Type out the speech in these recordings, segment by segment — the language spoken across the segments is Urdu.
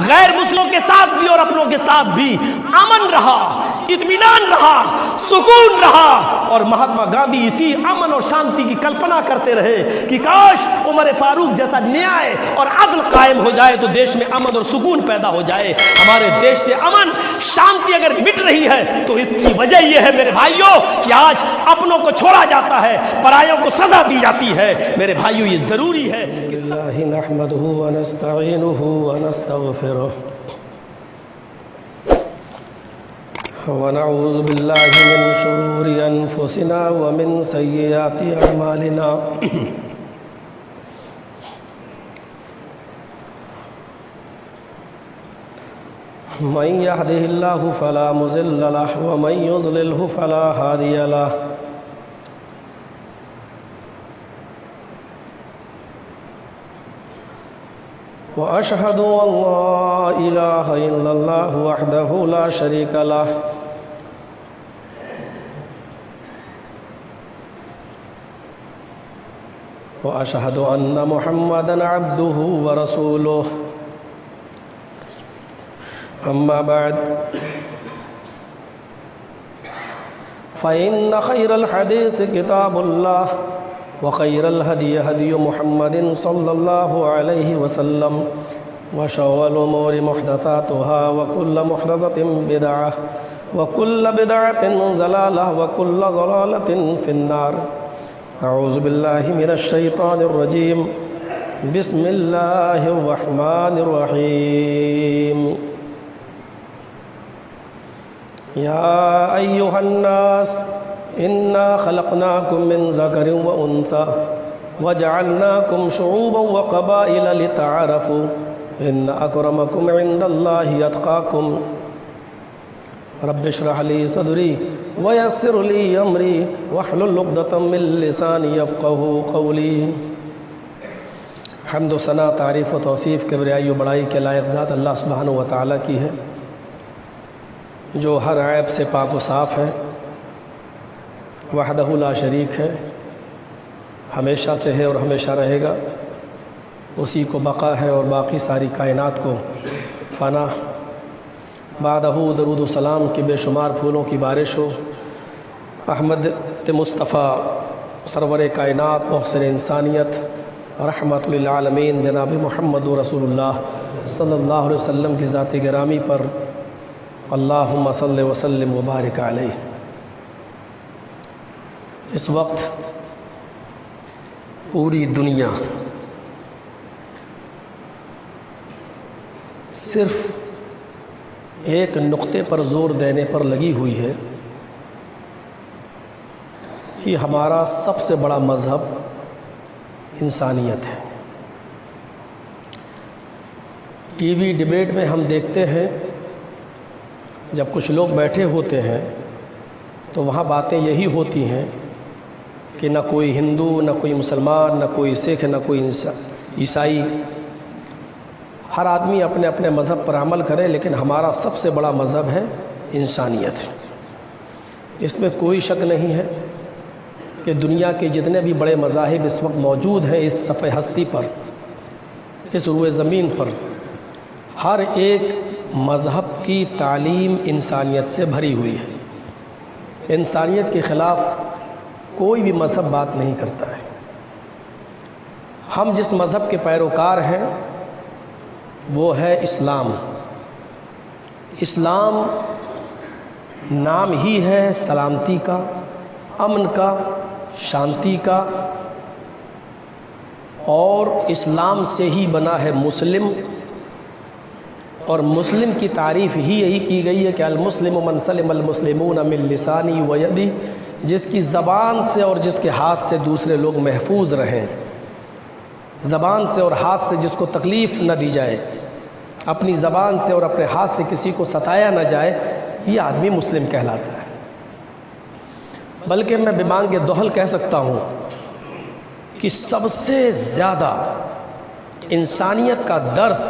غیر مسلموں کے ساتھ بھی اور اپنوں کے ساتھ بھی امن رہا، اطمینان رہا، سکون رہا۔ اور مہاتما گاندھی اسی امن اور شانتی کی کلپنا کرتے رہے کہ کاش عمر فاروق جیسا نیائے اور عدل قائم ہو جائے تو دیش میں امن اور سکون پیدا ہو جائے۔ ہمارے دیش سے امن شانتی اگر مٹ رہی ہے تو اس کی وجہ یہ ہے میرے بھائیوں کہ آج اپنوں کو چھوڑا جاتا ہے، پرایوں کو سزا دی جاتی ہے۔ میرے بھائیوں یہ ضروری ہے کہ اللہ نحمده ونستعینه ونستغفره ونعوذ باللہ من شرور انفسنا ومن سیئات اعمالنا من يهده الله فلا مضل له ومن يضلل فلا هادي له وأشهد أن لا إله إلا الله وحده لا شريك له وأشهد أن محمدًا عبده ورسوله أما بعد فإن خير الحديث كتاب الله وخير الهدي هدي محمد صلى الله عليه وسلم وشر الأمور محدثاتها وكل محدثة بدعة وكل بدعة ضلالة وكل ضلالة في النار أعوذ بالله من الشيطان الرجيم بسم الله الرحمن الرحيم يا أيها الناس إنا خلقناكم من ذكر وأنثى وجعلناكم شعوبا وقبائل لتعارفوا إن أكرمكم عند الله أتقاكم رب اشرح لي صدري ويسر لي أمري واحلل عقدة من لساني يفقهوا قولي۔ حمد و ثنا، تعریف و توصیف، کبریائی و بڑائی کے لائق ذات اللہ سبحانہ و تعالیٰ کی ہے جو ہر عیب سے پاک و صاف ہے، وحدہ لا شریک ہے، ہمیشہ سے ہے اور ہمیشہ رہے گا، اسی کو بقا ہے اور باقی ساری کائنات کو فنا۔ بعدہ درود و سلام کی بے شمار پھولوں کی بارش ہو احمد مصطفیٰ سرور کائنات محسن انسانیت رحمت للعالمین جناب محمد رسول اللہ صلی اللہ علیہ وسلم کی ذات گرامی پر اللہم صلی وسلم وبارک علیہ۔ اس وقت پوری دنیا صرف ایک نقطے پر زور دینے پر لگی ہوئی ہے کہ ہمارا سب سے بڑا مذہب انسانیت ہے۔ ٹی وی ڈیبیٹ میں ہم دیکھتے ہیں جب کچھ لوگ بیٹھے ہوتے ہیں تو وہاں باتیں یہی ہوتی ہیں کہ نہ کوئی ہندو، نہ کوئی مسلمان، نہ کوئی سکھ، نہ کوئی عیسائی، ہر آدمی اپنے اپنے مذہب پر عمل کرے، لیکن ہمارا سب سے بڑا مذہب ہے انسانیت۔ اس میں کوئی شک نہیں ہے کہ دنیا کے جتنے بھی بڑے مذاہب اس وقت موجود ہیں اس صفحہ ہستی پر، اس روئے زمین پر، ہر ایک مذہب کی تعلیم انسانیت سے بھری ہوئی ہے۔ انسانیت کے خلاف کوئی بھی مذہب بات نہیں کرتا ہے۔ ہم جس مذہب کے پیروکار ہیں وہ ہے اسلام۔ اسلام نام ہی ہے سلامتی کا، امن کا، شانتی کا، اور اسلام سے ہی بنا ہے مسلم، اور مسلم کی تعریف ہی یہی کی گئی ہے کہ المسلم من سلم المسلمون من لسانی و یدی، جس کی زبان سے اور جس کے ہاتھ سے دوسرے لوگ محفوظ رہیں، زبان سے اور ہاتھ سے جس کو تکلیف نہ دی جائے، اپنی زبان سے اور اپنے ہاتھ سے کسی کو ستایا نہ جائے، یہ آدمی مسلم کہلاتا ہے۔ بلکہ میں ببانگ دوہل کہہ سکتا ہوں کہ سب سے زیادہ انسانیت کا درس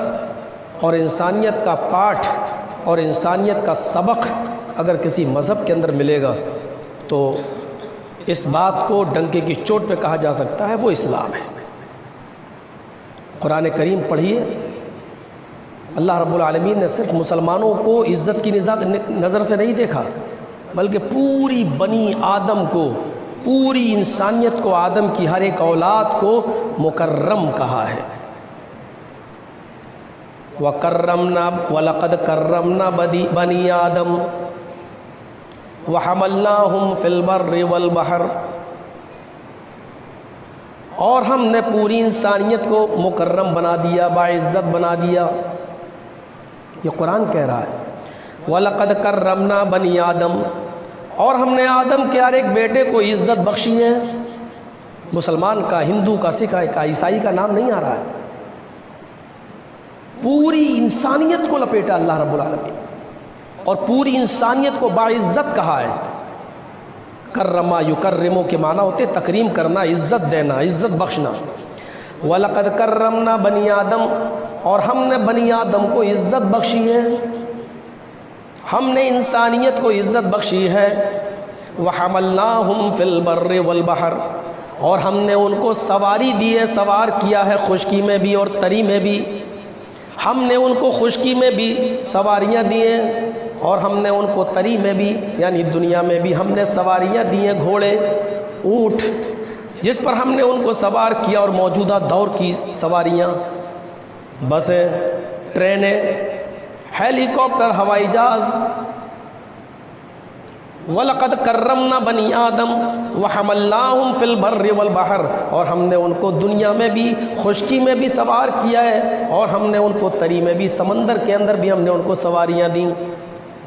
اور انسانیت کا پاٹھ اور انسانیت کا سبق اگر کسی مذہب کے اندر ملے گا تو اس بات کو ڈنکے کی چوٹ پہ کہا جا سکتا ہے وہ اسلام ہے۔ قرآن کریم پڑھیے، اللہ رب العالمین نے صرف مسلمانوں کو عزت کی نظر سے نہیں دیکھا، بلکہ پوری بنی آدم کو، پوری انسانیت کو، آدم کی ہر ایک اولاد کو مکرم کہا ہے۔ وَكَرَّمْنَا وَلَقَدْ كَرَّمْنَا بَنِي آدَمَ وَحَمَلْنَاهُمْ فِي الْبَرِّ وَالْبَحْرِ، اور ہم نے پوری انسانیت کو مکرم بنا دیا، باعزت بنا دیا۔ یہ قرآن کہہ رہا ہے وَلَقَدْ كَرَّمْنَا بَنِي آدَمَ، اور ہم نے آدم کے ہر ایک بیٹے کو عزت بخشی ہے۔ مسلمان کا، ہندو کا، سکھ کا، عیسائی کا نام نہیں آ رہا ہے، پوری انسانیت کو لپیٹا اللہ رب العالمین، اور پوری انسانیت کو باعزت کہا ہے۔ کرما یکرمو کے معنی ہوتے تکریم کرنا، عزت دینا، عزت بخشنا۔ وَلَقَدْ كَرَّمْنَا بَنِي آدَمَ، اور ہم نے بنی آدم کو عزت بخشی ہے، ہم نے انسانیت کو عزت بخشی ہے۔ وَحَمَلْنَاهُمْ فِي الْبَرِّ وَالْبَحْرِ، اور ہم نے ان کو سواری دی ہے، سوار کیا ہے خشکی میں بھی اور تری میں بھی۔ ہم نے ان کو خشکی میں بھی سواریاں دی ہیں، اور ہم نے ان کو تری میں بھی، یعنی دنیا میں بھی ہم نے سواریاں دی ہیں، گھوڑے، اونٹ، جس پر ہم نے ان کو سوار کیا، اور موجودہ دور کی سواریاں، بسیں، ٹرینیں، ہیلی کاپٹر، ہوائی جہاز۔ وَلَقَدْ كَرَّمْنَا بَنِي آدَمَ وَحَمَلْنَاهُمْ فِي الْبَرِّ وَالْبَحْرِ، اور ہم نے ان کو دنیا میں بھی، خشکی میں بھی سوار کیا ہے، اور ہم نے ان کو تری میں بھی، سمندر کے اندر بھی ہم نے ان کو سواریاں دیں۔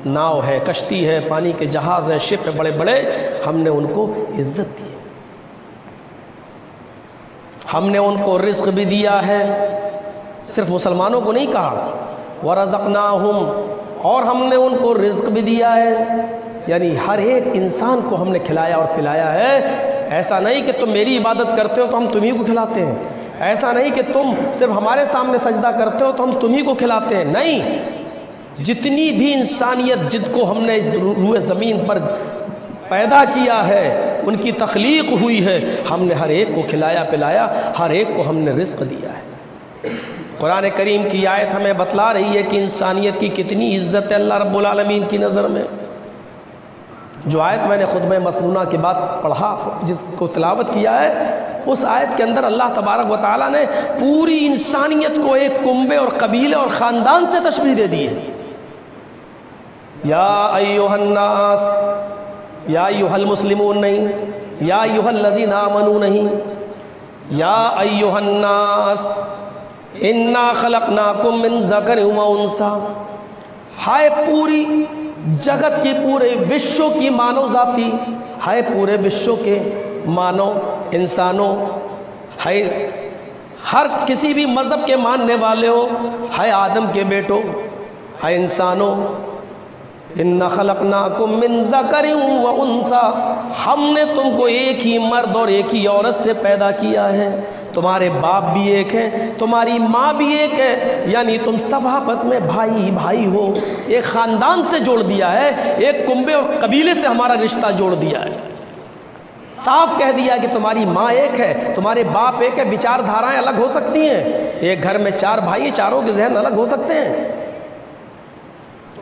ناؤ ہے، کشتی ہے، پانی کے جہاز ہے، شپ ہے، بڑے بڑے، ہم نے ان کو عزت دی، ہم نے ان کو رزق بھی دیا ہے۔ صرف مسلمانوں کو نہیں کہا، وَرَزَقْنَاهُمْ، اور ہم نے ان کو رزق بھی دیا ہے، یعنی ہر ایک انسان کو ہم نے کھلایا اور پلایا ہے۔ ایسا نہیں کہ تم میری عبادت کرتے ہو تو ہم تمہیں کو کھلاتے ہیں، ایسا نہیں کہ تم صرف ہمارے سامنے سجدہ کرتے ہو تو ہم تمہیں کو کھلاتے ہیں، نہیں، جتنی بھی انسانیت جن کو ہم نے اس روئے زمین پر پیدا کیا ہے، ان کی تخلیق ہوئی ہے، ہم نے ہر ایک کو کھلایا پلایا، ہر ایک کو ہم نے رزق دیا ہے۔ قرآن کریم کی آیت ہمیں بتلا رہی ہے کہ انسانیت کی کتنی عزت ہے اللہ رب العالمین کی نظر میں۔ جو آیت میں نے خطبہ مسنونہ کے بعد پڑھا، جس کو تلاوت کیا ہے، اس آیت کے اندر اللہ تبارک و تعالیٰ نے پوری انسانیت کو ایک کنبے اور قبیلے اور خاندان سے تشبیہ دے دی ہے۔ یا ایھا الناس، یا ایھا المسلمون نہیں، یا ایھا الذین آمنوا نہیں، یا ایھا الناس انا خلقناکم من ذکر و انثی، ہائے پوری جگت کی، پورے وشو کی مانو ذاتی، ہے پورے وشو کے مانو انسانوں، ہے ہر کسی بھی مذہب کے ماننے والے ہو، ہے آدم کے بیٹو، ہے انسانوں، اِنَّا خَلَقْنَاكُم مِّن ذَكَرٍ وَأُنثَىٰ، ہم نے تم کو ایک ہی مرد اور ایک ہی عورت سے پیدا کیا ہے، تمہارے باپ بھی ایک ہیں، تمہاری ماں بھی ایک ہے، یعنی تم سب آپس میں بھائی بھائی ہو، ایک خاندان سے جوڑ دیا ہے، ایک کنبے اور قبیلے سے ہمارا رشتہ جوڑ دیا ہے۔ صاف کہہ دیا کہ تمہاری ماں ایک ہے، تمہارے باپ ایک ہے، وچار دھارائیں الگ ہو سکتی ہیں، ایک گھر میں چار بھائی، چاروں کے ذہن الگ ہو سکتے ہیں،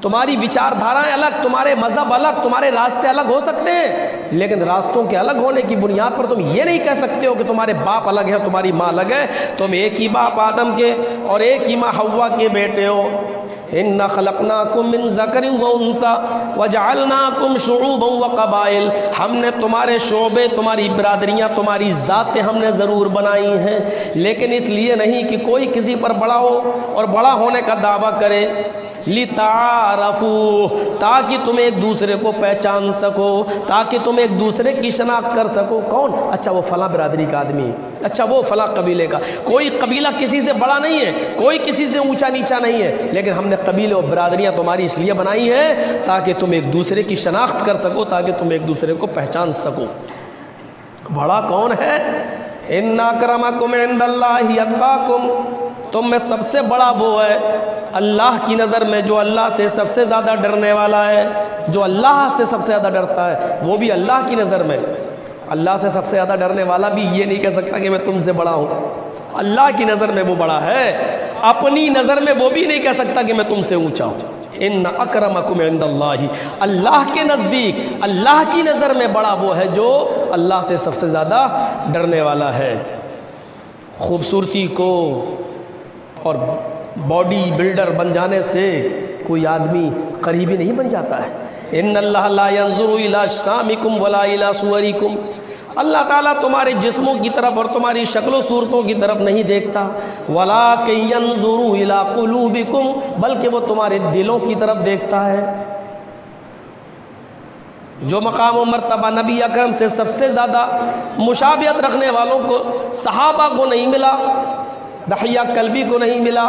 تمہاری وچار دھارائیں الگ، تمہارے مذہب الگ، تمہارے راستے الگ ہو سکتے ہیں، لیکن راستوں کے الگ ہونے کی بنیاد پر تم یہ نہیں کہہ سکتے ہو کہ تمہارے باپ الگ ہے، تمہاری ماں الگ ہے، تم ایک ہی باپ آدم کے اور ایک ہی ماں حوا کے بیٹے ہو۔ اِنَّا خَلَقْنَاكُم مِّن ذَكَرٍ وَأُنثَىٰ وَجَعَلْنَاكُمْ شُعُوبًا وَقَبَائِلَ، ہم نے تمہارے شعبے، تمہاری برادریاں، تمہاری ذاتیں ہم نے ضرور بنائی ہیں، لیکن اس لیے نہیں کہ کوئی کسی پر بڑا ہو اور بڑا ہونے کا دعویٰ کرے، لِتَعَارَفُوا، تاکہ تم ایک دوسرے کو پہچان سکو، تاکہ تم ایک دوسرے کی شناخت کر سکو۔ کون؟ اچھا وہ فلاں برادری کا آدمی ہے، اچھا وہ فلاں قبیلے کا۔ کوئی قبیلہ کسی سے بڑا نہیں ہے، کوئی کسی سے اونچا نیچا نہیں ہے، لیکن ہم نے قبیلے اور برادریاں تمہاری اس لیے بنائی ہے تاکہ تم ایک دوسرے کی شناخت کر سکو، تاکہ تم ایک دوسرے کو پہچان سکو۔ بڑا کون ہے؟ اِنَّ أَكْرَمَكُمْ عِندَ اللَّهِ أَتْقَاكُمْ، تم میں سب سے بڑا وہ ہے اللہ کی نظر میں جو اللہ سے سب سے زیادہ ڈرنے والا ہے، جو اللہ سے سب سے زیادہ ڈرتا ہے، وہ بھی اللہ کی نظر میں۔ اللہ سے سب سے زیادہ ڈرنے والا بھی یہ نہیں کہہ سکتا کہ میں تم سے بڑا ہوں، اللہ کی نظر میں وہ بڑا ہے۔ اپنی نظر میں وہ بھی نہیں کہہ سکتا کہ میں تم سے اونچا ہوں. ان اکرمکم عند اللہ، اللہ کے نزدیک، اللہ کی نظر میں بڑا وہ ہے جو اللہ سے سب سے زیادہ ڈرنے والا ہے. خوبصورتی کو اور باڈی بلڈر بن جانے سے کوئی آدمی قریبی نہیں بن جاتا ہے. ان اللہ لا ينظر الى اجسامکم ولا الى صورکم، اللہ تعالیٰ تمہارے جسموں کی طرف اور تمہاری شکل و صورتوں کی طرف نہیں دیکھتا. وَلَٰكِن يَنظُرُ إِلَىٰ قُلُوبِكُمْ، بلکہ وہ تمہارے دلوں کی طرف دیکھتا ہے. جو مقام و مرتبہ نبی اکرم سے سب سے زیادہ مشابہت رکھنے والوں کو صحابہ کو نہیں ملا، دحیہ کلبی کو نہیں ملا،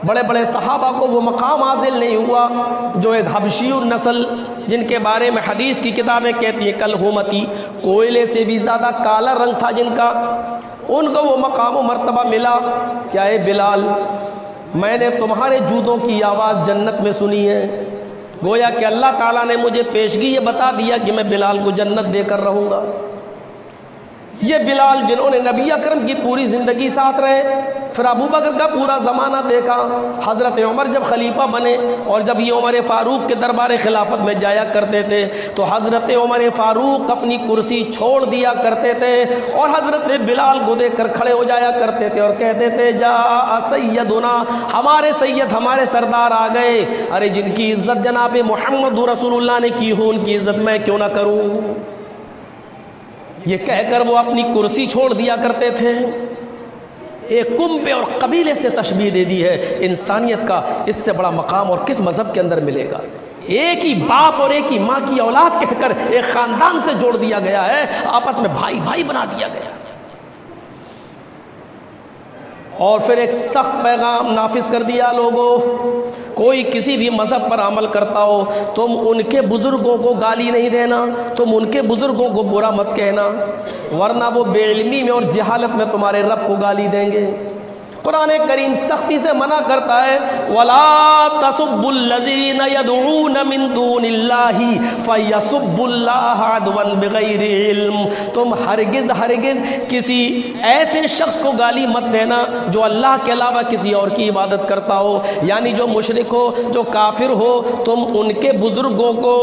بڑے بڑے صحابہ کو وہ مقام حاصل نہیں ہوا جو ایک حبشی النسل، جن کے بارے میں حدیث کی کتابیں کہتی ہیں کلہومتی، کوئلے سے بھی زیادہ کالا رنگ تھا جن کا، ان کو وہ مقام و مرتبہ ملا. کیا اے بلال، میں نے تمہارے جوتوں کی آواز جنت میں سنی ہے. گویا کہ اللہ تعالیٰ نے مجھے پیشگی یہ بتا دیا کہ میں بلال کو جنت دے کر رہوں گا. یہ بلال جنہوں نے نبی اکرم کی پوری زندگی ساتھ رہے، پھر ابو بکر کا پورا زمانہ دیکھا، حضرت عمر جب خلیفہ بنے اور جب یہ عمر فاروق کے دربار خلافت میں جایا کرتے تھے تو حضرت عمر فاروق اپنی کرسی چھوڑ دیا کرتے تھے اور حضرت بلال کو دیکھ کر کھڑے ہو جایا کرتے تھے اور کہتے تھے جا سیدنا، ہمارے سید ہمارے سردار آ گئے. ارے جن کی عزت جناب محمد رسول اللہ نے کی ہو ان کی عزت میں کیوں نہ کروں. یہ کہہ کر وہ اپنی کرسی چھوڑ دیا کرتے تھے. ایک کنبے اور قبیلے سے تشبیہ دے دی ہے. انسانیت کا اس سے بڑا مقام اور کس مذہب کے اندر ملے گا؟ ایک ہی باپ اور ایک ہی ماں کی اولاد کہہ کر ایک خاندان سے جوڑ دیا گیا ہے، آپس میں بھائی بھائی بنا دیا گیا. اور پھر ایک سخت پیغام نافذ کر دیا، لوگوں کوئی کسی بھی مذہب پر عمل کرتا ہو تم ان کے بزرگوں کو گالی نہیں دینا، تم ان کے بزرگوں کو برا مت کہنا، ورنہ وہ بے علمی میں اور جہالت میں تمہارے رب کو گالی دیں گے. قرآن کریم سختی سے منع کرتا ہے وَلَا تَسُبُّوا الَّذِينَ يَدْعُونَ مِن دُونِ اللَّهِ فَيَسُبُّوا اللَّهَ عَدْوًا بِغَيْرِ علم. تم ہرگز کسی ایسے شخص کو گالی مت دینا جو اللہ کے علاوہ کسی اور کی عبادت کرتا ہو، یعنی جو مشرک ہو، جو کافر ہو، تم ان کے بزرگوں کو،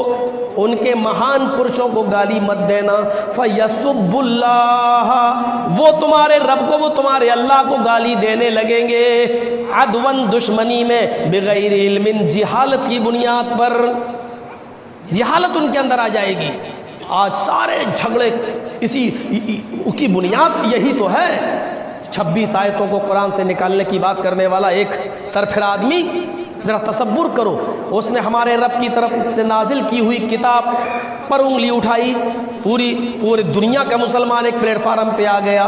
ان کے مہان پرشوں کو گالی مت دینا. فَيَسُبُّوا اللَّهَ، وہ تمہارے رب کو، وہ تمہارے اللہ کو گالی دینے لگیں گے عدوان، دشمنی میں، بغیر علم، جہالت کی بنیاد پر. جہالت ان کے اندر آ جائے گی. آج سارے جھگڑے اسی کی بنیاد یہی تو ہے. 26 آیتوں کو قرآن سے نکالنے کی بات کرنے والا ایک سرفراز آدمی، ذرا تصور کرو، اس نے ہمارے رب کی طرف سے نازل کی ہوئی کتاب پر انگلی اٹھائی، پوری دنیا کا مسلمان ایک پلیٹ فارم پہ آ گیا.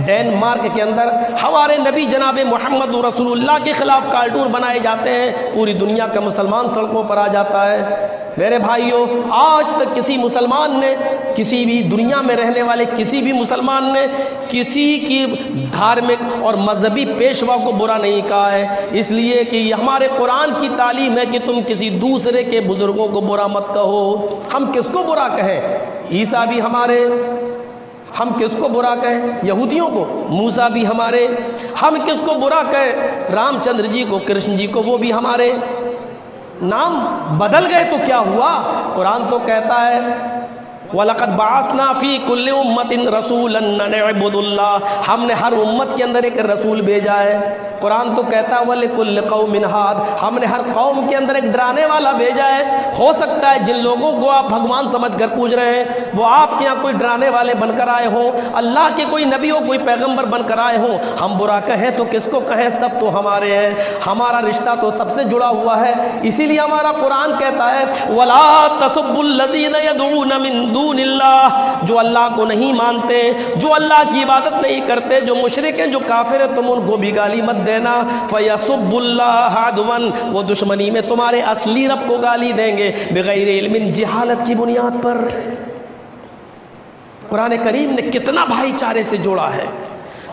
ڈینمارک کے اندر ہمارے نبی جناب محمد رسول اللہ کے خلاف کارٹون بنائے جاتے ہیں، پوری دنیا کا مسلمان سڑکوں پر آ جاتا ہے. میرے بھائیوں، آج تک کسی مسلمان نے، کسی بھی دنیا میں رہنے والے کسی بھی مسلمان نے کسی کی دھارمک اور مذہبی پیشوا کو برا نہیں کہا ہے، اس لیے کہ یہ ہمارے قرآن کی تعلیم ہے کہ تم کسی دوسرے کے بزرگوں کو برا مت کہو. ہم کس کو برا کہیں؟ عیسیٰ بھی ہمارے. ہم کس کو برا کہیں؟ یہودیوں کو. موسیٰ بھی ہمارے. ہم کس کو برا کہیں؟ رام چندر جی کو، کرشن جی کو، وہ بھی ہمارے. نام بدل گئے تو کیا ہوا؟ قرآن تو کہتا ہے وَلَقَدْ بَعَثْنَا فِي كُلِّ أُمَّةٍ رَسُولًا أَنِ اعْبُدُوا اللَّهَ، ہم نے ہر امت کے اندر ایک رسول بھیجا ہے. قرآن تو کہتا ہے وَلِكُلِّ قَوْمٍ هَادٍ، ہم نے ہر قوم کے اندر ایک ڈرانے والا بھیجا ہے. ہو سکتا ہے جن لوگوں کو آپ بھگوان سمجھ کر پوچھ رہے ہیں وہ آپ کے یہاں کوئی ڈرانے والے بن کر آئے ہوں، اللہ کے کوئی نبی ہو، کوئی پیغمبر بن کر آئے ہوں. ہم برا کہیں تو کس کو کہیں؟ سب تو ہمارے ہیں. ہمارا رشتہ تو سب سے جڑا ہوا ہے. اسی لیے ہمارا قرآن کہتا ہے وَلَا تَسُبُّوا الَّذِينَ يَدْعُونَ مِن دُونِ اللَّهِ، جو اللہ کو نہیں مانتے، جو اللہ کی عبادت نہیں کرتے، جو مشرک ہیں، جو کافر ہیں، تم ان کو بھی گالی مت دینا. فَيَسُبُّوا اللَّهَ عَدْوًا، وہ دشمنی میں تمہارے اصلی رب کو گالی دیں گے بغیر علم، جہالت کی بنیاد پر. قرآن کریم نے کتنا بھائی چارے سے جوڑا ہے.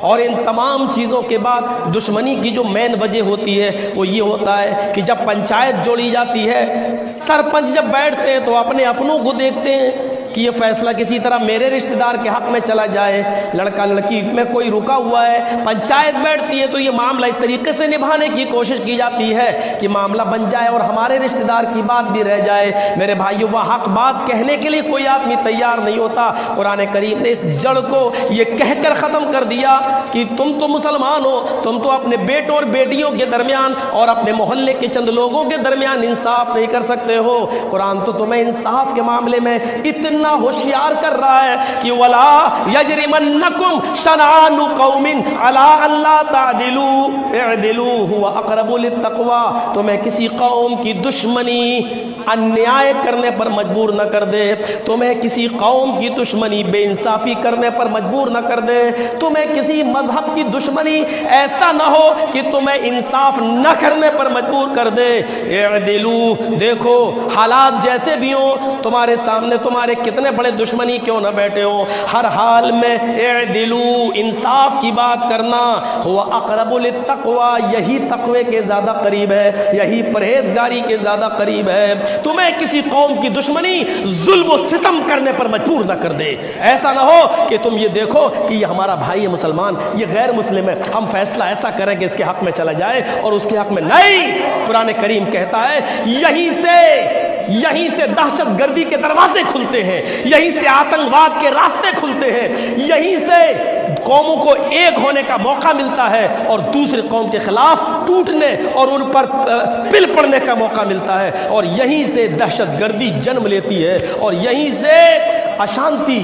اور ان تمام چیزوں کے بعد دشمنی کی جو مین وجہ ہوتی ہے وہ یہ ہوتا ہے کہ جب پنچایت جوڑی جاتی ہے، سرپنچ جب بیٹھتے ہیں تو اپنے اپنوں کو دیکھتے ہیں کہ یہ فیصلہ کسی طرح میرے رشتہ دار کے حق میں چلا جائے، لڑکا لڑکی میں کوئی رکا ہوا ہے، پنچایت بیٹھتی ہے تو یہ معاملہ اس طریقے سے نبھانے کی کوشش کی جاتی ہے کہ معاملہ بن جائے اور ہمارے رشتہ دار کی بات بھی رہ جائے۔ میرے بھائیو، وہ حق بات کہنے کے لیے کوئی آدمی تیار نہیں ہوتا۔ قرآن کریم نے اس جڑ کو یہ کہہ کر ختم کر دیا کہ تم تو مسلمان ہو، تم تو اپنے بیٹوں اور بیٹیوں کے درمیان اور اپنے محلے کے چند لوگوں کے درمیان انصاف نہیں کر سکتے ہو۔ قرآن تو تمہیں انصاف کے معاملے میں اتنا ہوشیار کر رہا ہے کہ وَلَا يَجْرِمَنَّكُمْ شَنَآنُ قَوْمٍ عَلَىٰ أَلَّا تَعْدِلُوا اعْدِلُوا هُوَ أَقْرَبُ لِلتَّقْوَىٰ، تمہیں کسی قوم کی دشمنی انیائے کرنے پر مجبور نہ کر دے، تمہیں کسی قوم کی دشمنی بے انصافی کرنے پر مجبور نہ کر دے، تمہیں کسی مذہب کی دشمنی ایسا نہ ہو کہ تمہیں انصاف نہ کرنے پر مجبور کر دے۔ اعدلوا، دیکھو حالات جیسے بھی ہوں، تمہارے سامنے تمہارے کتنے بڑے دشمنی کیوں نہ بیٹھے ہوں، ہر حال میں اعدلوا، انصاف کی بات کرنا، ہوا اقرب للتقویٰ، یہی تقوی کے زیادہ قریب ہے، یہی پرہیزگاری کے زیادہ قریب ہے۔ تمہیں کسی قوم کی دشمنی ظلم و ستم کرنے پر مجبور نہ کر دے، ایسا نہ ہو کہ تم یہ دیکھو کہ یہ ہمارا بھائی ہے مسلمان، یہ غیر مسلم ہے، ہم فیصلہ ایسا کریں کہ اس کے حق میں چلا جائے اور اس کے حق میں نہیں۔ قرآن کریم کہتا ہے یہیں سے دہشت گردی کے دروازے کھلتے ہیں، یہیں سے آتنکواد کے راستے کھلتے ہیں، یہیں سے قوموں کو ایک ہونے کا موقع ملتا ہے اور دوسرے قوم کے خلاف ٹوٹنے اور ان پر پل پڑنے کا موقع ملتا ہے، اور یہیں سے دہشت گردی جنم لیتی ہے، اور یہیں سے اشانتی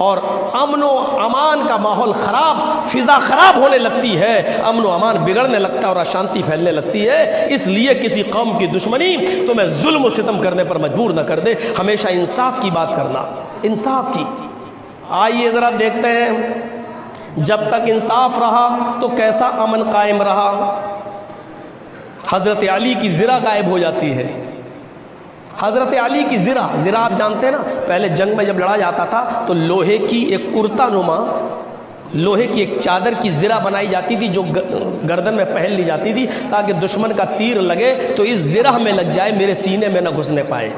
اور امن و امان کا ماحول خراب، فضا خراب ہونے لگتی ہے، امن و امان بگڑنے لگتا ہے اور اشانتی پھیلنے لگتی ہے۔ اس لیے کسی قوم کی دشمنی تمہیں ظلم و ستم کرنے پر مجبور نہ کر دے، ہمیشہ انصاف کی بات کرنا، انصاف کی۔ آئیے ذرا دیکھتے ہیں جب تک انصاف رہا تو کیسا امن قائم رہا۔ حضرت علی کی زرہ غائب ہو جاتی ہے، حضرت علی کی زرہ آپ جانتے ہیں نا، پہلے جنگ میں جب لڑا جاتا تھا تو لوہے کی ایک کرتا نما، لوہے کی ایک چادر کی زرہ بنائی جاتی تھی جو گردن میں پہن لی جاتی تھی تاکہ دشمن کا تیر لگے تو اس زرہ میں لگ جائے، میرے سینے میں نہ گھسنے پائے،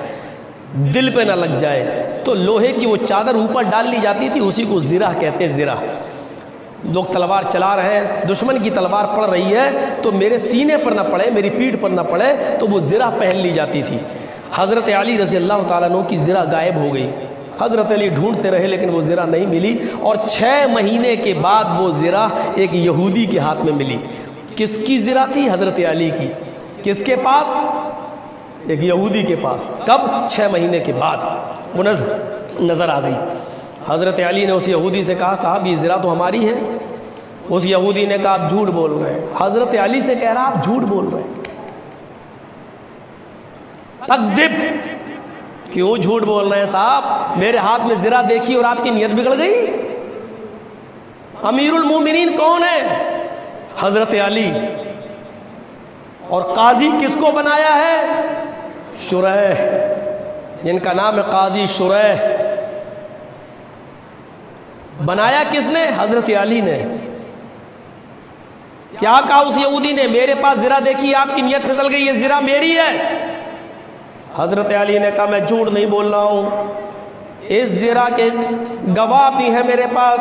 دل پہ نہ لگ جائے، تو لوہے کی وہ چادر اوپر ڈال لی جاتی تھی، اسی کو زرہ کہتے ہیں، زرہ۔ لوگ تلوار چلا رہے ہیں، دشمن کی تلوار پڑ رہی ہے تو میرے سینے پر نہ پڑے، میری پیٹھ پر نہ پڑے، تو وہ زرہ پہن لی جاتی تھی۔ حضرت علی رضی اللہ تعالیٰ عنہ کی زرہ غائب ہو گئی، حضرت علی ڈھونڈتے رہے لیکن وہ زرہ نہیں ملی، اور 6 مہینے کے بعد وہ زرہ ایک یہودی کے ہاتھ میں ملی۔ کس کی زرہ تھی؟ حضرت علی کی۔ کس کے پاس؟ ایک یہودی کے پاس۔ کب؟ 6 مہینے کے بعد وہ نظر آ گئی۔ حضرت علی نے اس یہودی سے کہا صاحب یہ زرہ تو ہماری ہے۔ اس یہودی نے کہا آپ جھوٹ بول رہے ہیں۔ حضرت علی سے کہہ رہا آپ جھوٹ بول رہے ہیں۔ تکذب، کیوں جھوٹ بول رہے ہیں صاحب؟ میرے ہاتھ میں زرہ دیکھی اور آپ کی نیت بگڑ گئی؟ امیر المومنین کون ہے؟ حضرت علی۔ اور قاضی کس کو بنایا ہے؟ شریح، جن کا نام ہے قاضی شریح۔ بنایا کس نے؟ حضرت علی نے۔ کیا کہا اس یہودی نے؟ میرے پاس زرہ دیکھی، آپ کی نیت پھسل گئی، یہ زرہ میری ہے۔ حضرت علی نے کہا میں جھوٹ نہیں بول رہا ہوں، اس زرہ کے گواہ بھی ہیں میرے پاس۔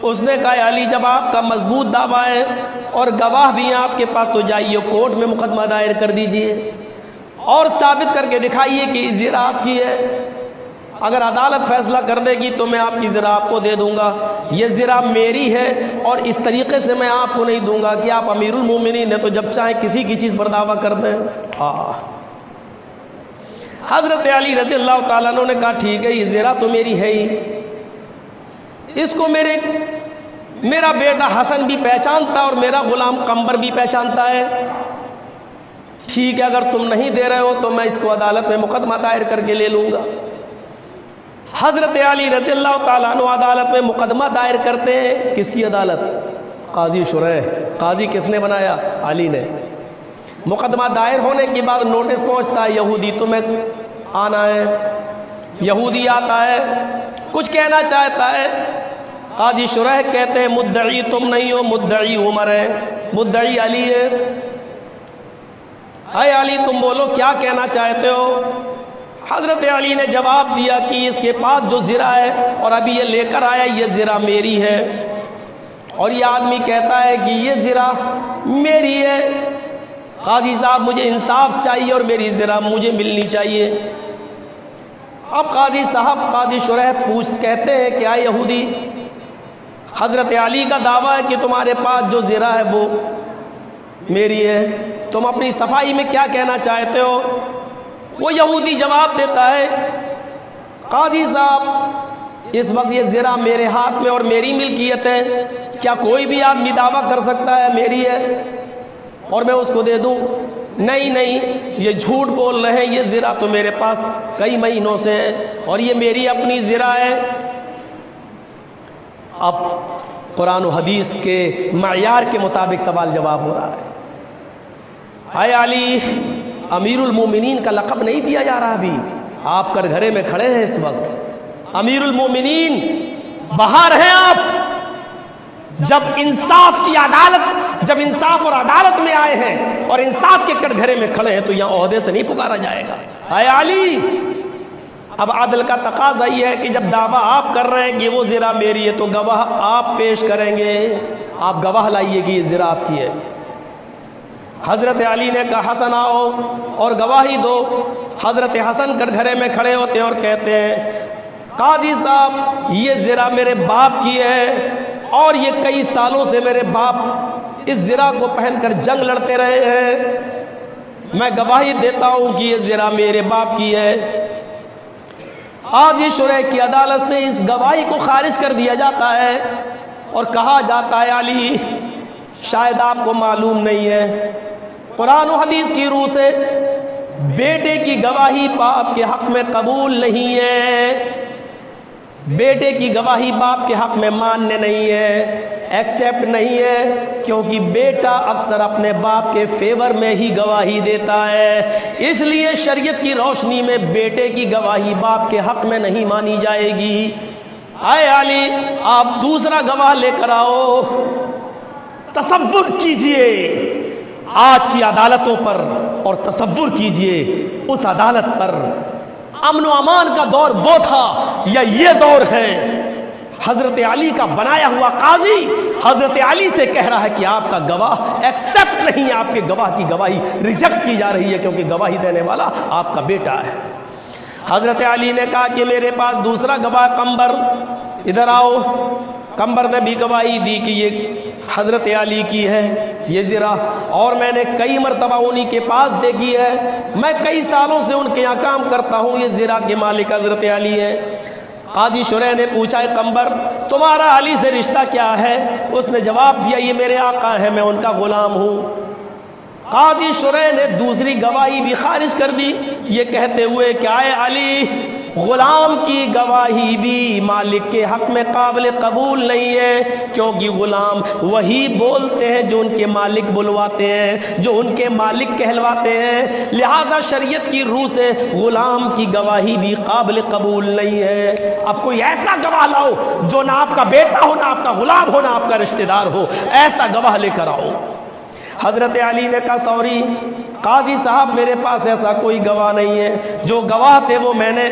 اس نے کہا علی جب آپ کا مضبوط دعویٰ ہے اور گواہ بھی ہیں آپ کے پاس تو جائیے کورٹ میں مقدمہ دائر کر دیجئے اور ثابت کر کے دکھائیے کہ یہ زرہ آپ کی ہے۔ اگر عدالت فیصلہ کر دے گی تو میں آپ کی زرہ آپ کو دے دوں گا، یہ زرہ میری ہے اور اس طریقے سے میں آپ کو نہیں دوں گا کہ آپ امیر المومنین ہیں تو جب چاہیں کسی کی چیز پر دعویٰ کر دیں۔ حضرت علی رضی اللہ تعالیٰ عنہ نے کہا ٹھیک ہے یہ زرہ تو میری ہے ہی، اس کو میرا بیٹا حسن بھی پہچانتا اور میرا غلام قمبر بھی پہچانتا ہے، ٹھیک ہے اگر تم نہیں دے رہے ہو تو میں اس کو عدالت میں مقدمہ دائر کر کے لے لوں گا۔ حضرت علی رضی اللہ تعالیٰ عنہ عدالت میں مقدمہ دائر کرتے ہیں۔ کس کی عدالت؟ قاضی شریح۔ قاضی کس نے بنایا؟ علی نے۔ مقدمہ دائر ہونے کے بعد نوٹس پہنچتا ہے یہودی تمہیں آنا ہے۔ یہودی آتا ہے، کچھ کہنا چاہتا ہے، قاضی شریح کہتے ہیں مدعی تم نہیں ہو، مدعی عمر ہے، مدعی علی ہے۔ اے علی تم بولو کیا کہنا چاہتے ہو؟ حضرت علی نے جواب دیا کہ اس کے پاس جو زرہ ہے اور ابھی یہ لے کر آیا یہ زرہ میری ہے، اور یہ آدمی کہتا ہے کہ یہ زرہ میری ہے، قاضی صاحب مجھے انصاف چاہیے اور میری زرہ مجھے ملنی چاہیے۔ اب قاضی صاحب قاضی شریح کہتے ہیں کہ اے یہودی، حضرت علی کا دعویٰ ہے کہ تمہارے پاس جو زرہ ہے وہ میری ہے، تم اپنی صفائی میں کیا کہنا چاہتے ہو؟ وہ یہودی جواب دیتا ہے قاضی صاحب اس وقت یہ زرہ میرے ہاتھ میں اور میری ملکیت ہے، کیا کوئی بھی آدمی دعویٰ کر سکتا ہے میری ہے اور میں اس کو دے دوں؟ نہیں نہیں، یہ جھوٹ بول رہے ہیں، یہ زرہ تو میرے پاس کئی مہینوں سے ہے اور یہ میری اپنی زرہ ہے۔ اب قرآن و حدیث کے معیار کے مطابق سوال جواب ہو رہا ہے۔ اے علی، امیر المومنین کا لقب نہیں دیا جا رہا، ابھی آپ کٹگھرے میں کھڑے ہیں اس وقت، امیر المومنین باہر ہیں آپ۔ جب انصاف اور عدالت میں آئے ہیں اور انصاف کے کٹگھرے میں کھڑے ہیں تو یہاں عہدے سے نہیں پکارا جائے گا۔ اے علی، اب عدل کا تقاضا یہ ہے کہ جب دعویٰ آپ کر رہے ہیں کہ وہ زرہ میری ہے تو گواہ آپ پیش کریں گے، آپ گواہ لائیے کہ یہ زرہ آپ کی ہے۔ حضرت علی نے کہا حسن آؤ اور گواہی دو۔ حضرت حسن کٹگھرے میں کھڑے ہوتے ہیں اور کہتے ہیں قاضی صاحب یہ زرہ میرے باپ کی ہے اور یہ کئی سالوں سے میرے باپ اس زرہ کو پہن کر جنگ لڑتے رہے ہیں، میں گواہی دیتا ہوں کہ یہ زرہ میرے باپ کی ہے۔ قاضی شریح کی عدالت سے اس گواہی کو خارج کر دیا جاتا ہے اور کہا جاتا ہے علی شاید آپ کو معلوم نہیں ہے، قرآن و حدیث کی روح سے بیٹے کی گواہی باپ کے حق میں قبول نہیں ہے، بیٹے کی گواہی باپ کے حق میں ماننے نہیں ہے، ایکسیپٹ نہیں ہے، کیونکہ بیٹا اکثر اپنے باپ کے فیور میں ہی گواہی دیتا ہے، اس لیے شریعت کی روشنی میں بیٹے کی گواہی باپ کے حق میں نہیں مانی جائے گی۔ اے علی، آپ دوسرا گواہ لے کر آؤ۔ تصور کیجئے آج کی عدالتوں پر اور تصور کیجئے اس عدالت پر، امن و امان کا دور وہ تھا یا یہ دور ہے؟ حضرت علی کا بنایا ہوا قاضی حضرت علی سے کہہ رہا ہے کہ آپ کا گواہ ایکسپٹ نہیں ہے، آپ کے گواہ کی گواہی ریجیکٹ کی جا رہی ہے کیونکہ گواہی دینے والا آپ کا بیٹا ہے۔ حضرت علی نے کہا کہ میرے پاس دوسرا گواہ قمبر، ادھر آؤ۔ قمبر نے بھی گواہی دی کہ یہ حضرت علی کی ہے یہ زرہ، اور میں نے کئی مرتبہ انہی کے پاس دیکھی ہے، میں کئی سالوں سے ان کے یہاں کام کرتا ہوں، یہ زرہ کے مالک حضرت علی ہے۔ قاضی شریح نے پوچھا ہے قمبر تمہارا علی سے رشتہ کیا ہے؟ اس نے جواب دیا یہ میرے آقا ہیں، میں ان کا غلام ہوں۔ قاضی شریح نے دوسری گواہی بھی خارج کر دی یہ کہتے ہوئے کہ اے علی، غلام کی گواہی بھی مالک کے حق میں قابل قبول نہیں ہے، کیونکہ غلام وہی بولتے ہیں جو ان کے مالک بلواتے ہیں، جو ان کے مالک کہلواتے ہیں، لہذا شریعت کی روح سے غلام کی گواہی بھی قابل قبول نہیں ہے۔ اب کوئی ایسا گواہ لاؤ جو نہ آپ کا بیٹا ہو، نہ آپ کا غلام ہو، نہ آپ کا رشتہ دار ہو، ایسا گواہ لے کر آؤ۔ حضرت علی نے کہا سوری قاضی صاحب میرے پاس ایسا کوئی گواہ نہیں ہے، جو گواہ تھے وہ میں نے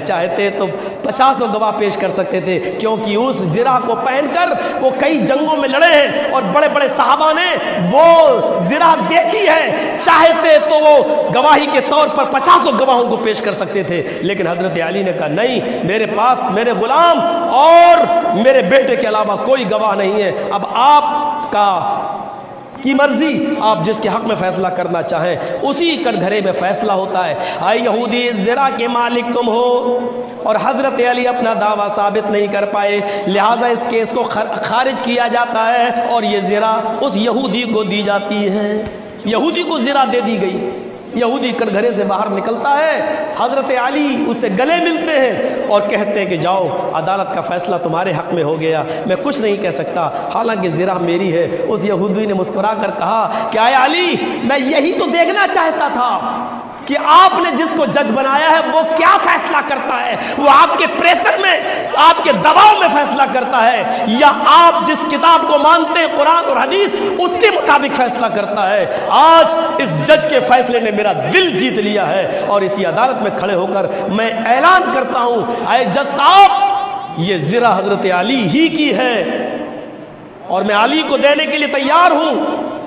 چاہتے تو 50 گواہ پیش کر سکتے تھے، کیونکہ اس زرہ کو پہن کر وہ کئی جنگوں میں لڑے ہیں اور بڑے بڑے صحابہ نے وہ زرہ دیکھی ہے، چاہتے تو وہ گواہی کے طور پر 50 گواہوں کو پیش کر سکتے تھے، لیکن حضرت علی نے کہا نہیں، میرے پاس میرے غلام اور میرے بیٹے کے علاوہ کوئی گواہ نہیں ہے، اب آپ کی مرضی، آپ جس کے حق میں فیصلہ کرنا چاہیں اسی کٹگھرے میں فیصلہ ہوتا ہے۔ اے یہودی، اس زرہ کے مالک تم ہو اور حضرت علی اپنا دعویٰ ثابت نہیں کر پائے، لہذا اس کیس کو خارج کیا جاتا ہے اور یہ زرہ اس یہودی کو دی جاتی ہے۔ یہودی کو زرہ دے دی گئی، یہودی کٹگھرے سے باہر نکلتا ہے، حضرت علی اسے گلے ملتے ہیں اور کہتے ہیں کہ جاؤ، عدالت کا فیصلہ تمہارے حق میں ہو گیا، میں کچھ نہیں کہہ سکتا، حالانکہ زرہ میری ہے۔ اس یہودی نے مسکرا کر کہا کہ اے علی، میں یہی تو دیکھنا چاہتا تھا کہ آپ نے جس کو جج بنایا ہے وہ کیا فیصلہ کرتا ہے، وہ آپ کے پریشر میں، آپ کے دباؤ میں فیصلہ کرتا ہے یا آپ جس کتاب کو مانتے ہیں قرآن اور حدیث اس کے مطابق فیصلہ کرتا ہے۔ آج اس جج کے فیصلے نے میرا دل جیت لیا ہے اور اسی عدالت میں کھڑے ہو کر میں اعلان کرتا ہوں، اے جج صاحب، یہ زرہ حضرت علی ہی کی ہے اور میں علی کو دینے کے لیے تیار ہوں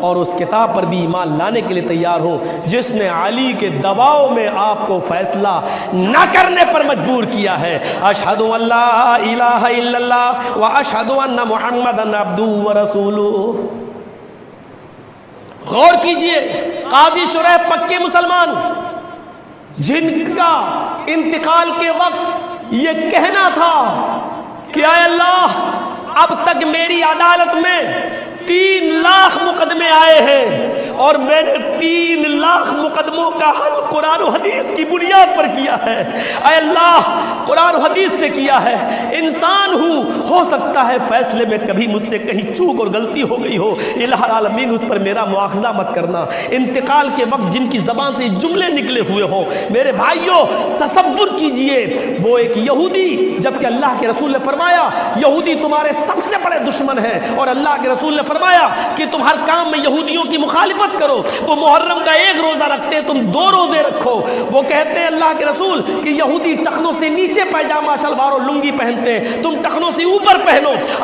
اور اس کتاب پر بھی ایمان لانے کے لیے تیار ہوں جس نے علی کے دباؤ میں آپ کو فیصلہ نہ کرنے پر مجبور کیا ہے۔ اشہد ان لا الہ الا اللہ واشہد ان محمدا عبدہ ورسولہ۔ غور کیجئے، قاضی شریح پکے مسلمان جن کا انتقال کے وقت یہ کہنا تھا کہ اے اللہ، اب تک میری عدالت میں 3 لاکھ مقدمے آئے ہیں اور میں نے 3 لاکھ مقدموں کا حل قرآن و حدیث کی بنیاد پر کیا ہے۔ اے اللہ، قرآن و حدیث سے کیا ہے، انسان ہوں، ہو سکتا ہے فیصلے میں کبھی مجھ سے کہیں چوک اور غلطی ہو گئی ہو، الہ العالمین اس پر میرا مواخذہ مت کرنا۔ انتقال کے وقت جن کی زبان سے جملے نکلے ہوئے ہوں، میرے بھائیوں تصور کیجئے، وہ ایک یہودی، جبکہ اللہ کے رسول نے فرمایا یہودی تمہارے سب سے بڑے دشمن ہیں، اور اللہ کے رسول نے فرمایا کہ تم ہر کام میں یہودیوں کی مخالفت کرو۔ وہ محرم کا 1 روزہ رکھتے ہیں، تم 2 روزے رکھو۔ وہ کہتے ہیں اللہ کے رسول کہ یہودی ٹخنوں سے نیچے پیجامہ شلوار و لنگی پہنتے ہیں، تم ٹخنوں سے اوپر پہنو۔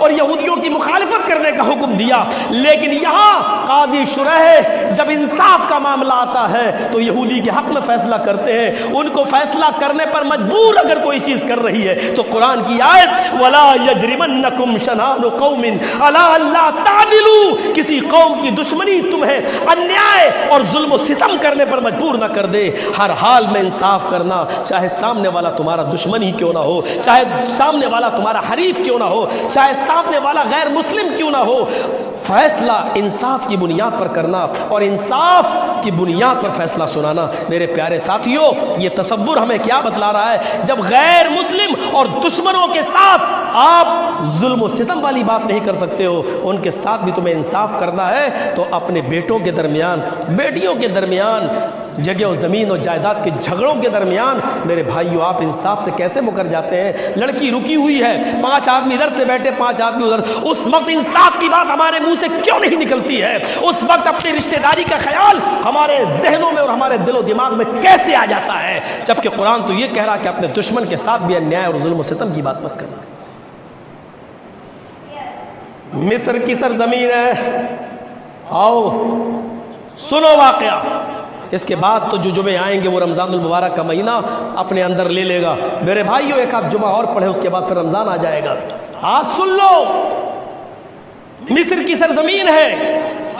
اور یہودیوں کی مخالفت کرنے کا حکم دیا، لیکن یہاں قاضی شریح جب انصاف کا معاملہ آتا ہے تو یہودی کے حق میں فیصلہ کرتے ہیں۔ ان کو فیصلہ کرنے پر مجبور اگر کوئی چیز کر رہی ہے تو قرآن کی آیت وَلَا يَجْرِمَنَّكُمْ شَنَآنُ قَوْمٍ عَلَىٰ أَلَّا تَعْدِلُوا، کسی قوم کی دشمنی تمہیں انیائے اور ظلم و ستم کرنے پر مجبور نہ کر دے۔ ہر حال میں انصاف کرنا، چاہے سامنے والا تمہارا دشمن ہی کیوں نہ ہو، چاہے سامنے والا تمہارا حریف کیوں نہ ہو، چاہے سامنے والا غیر مسلم کیوں نہ ہو، فیصلہ انصاف کی بنیاد پر کرنا اور انصاف کی بنیاد پر فیصلہ سنانا۔ میرے پیارے ساتھیوں، یہ تصور ہمیں کیا بتلا رہا ہے؟ جب غیر مسلم اور دشمنوں کے ساتھ آپ ظلم و ستم والی بات نہیں کر سکتے ہو، ان کے ساتھ بھی تمہیں انصاف کرنا ہے تو اپنے بیٹوں کے درمیان، بیٹیوں کے درمیان، جگہ و زمین اور جائیداد کے جھگڑوں کے درمیان میرے بھائیوں آپ انصاف سے کیسے مکر جاتے ہیں؟ لڑکی رکی ہوئی ہے، 5 آدمی ادھر سے بیٹھے، 5 آدمی ادھر، اس وقت انصاف کی بات ہمارے منہ سے کیوں نہیں نکلتی ہے؟ اس وقت اپنی رشتہ داری کا خیال ہمارے ذہنوں میں اور ہمارے دل و دماغ میں کیسے آ جاتا ہے؟ جبکہ قرآن تو یہ کہہ رہا کہ اپنے دشمن کے ساتھ بھی انیائے اور ظلم و ستم کی بات مت کرنا۔ مصر کی سرزمین ہے، آؤ سنو واقعہ، اس کے بعد تو جو جمعے آئیں گے وہ رمضان المبارک کا مہینہ اپنے اندر لے لے گا۔ میرے بھائیوں ایک آدھ جمعہ اور پڑھے، اس کے بعد پھر رمضان آ جائے گا۔ آج سن لو، مصر کی سرزمین ہے،